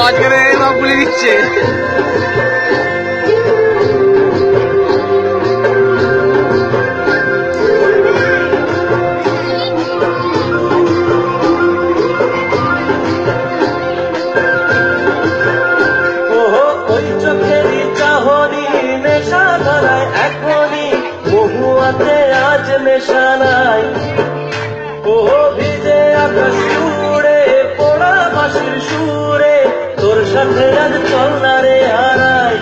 মাঝখানে সব গুলি দিচ্ছে। ওই চোখেরই চাহনি নেশা ধরায় এখনই মহুয়াতে আজ নেশা নাই। ও ভিজে আকাশ জুড়ে পোড়া বাঁশির সুরে তোর সাথে আজ চল না রে হারাই।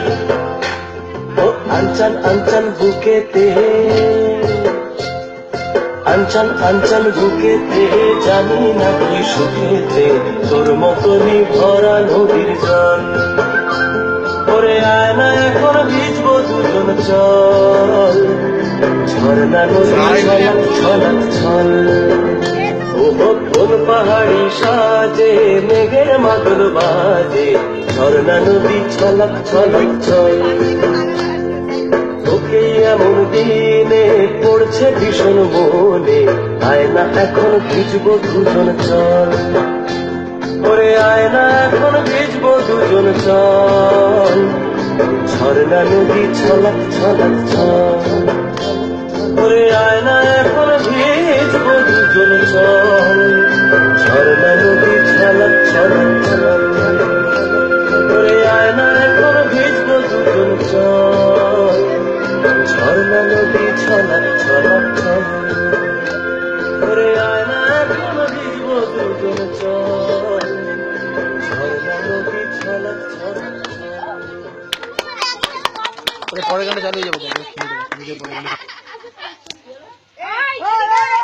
ও আনচান আনচান বুকেতে, আনচান আনচান বুকেতে জানি না কি সুখেতে তোর মতনই ভরা নদীর জল। ওরে আয় না এখন ভিজবো দুজন চল, ঝর্ণা নদীর ছলক ছলক ছল। ও কোন পাহাড়ি সাজে মেঘের মাদল বাজে, ঝর্ণা নদী ছলক ছলক ছল। তোকে এমন দিনে পড়ছে ভীষণ মনে, আয় না এখন ভিজবো দুজন চল। ওরে আয় না এখন ভিজবো দুজন চল, ঝর্ণা নদী ছলক ছলক ছল। ওরে আয় না এখন ভিজবো দুজন চল, ঝর্ণা নদী ছলক ছলক ছল। ওরে আয় না এখন ভিজবো দুজন চল, ঝর্ণা নদী ছলক ছলক ছল। ওরে আয় না এখন ভিজবো দুজন চল, ঝর্ণা নদী ছলক ছলক ছল। পরে গানটা চালিয়ে যাবো।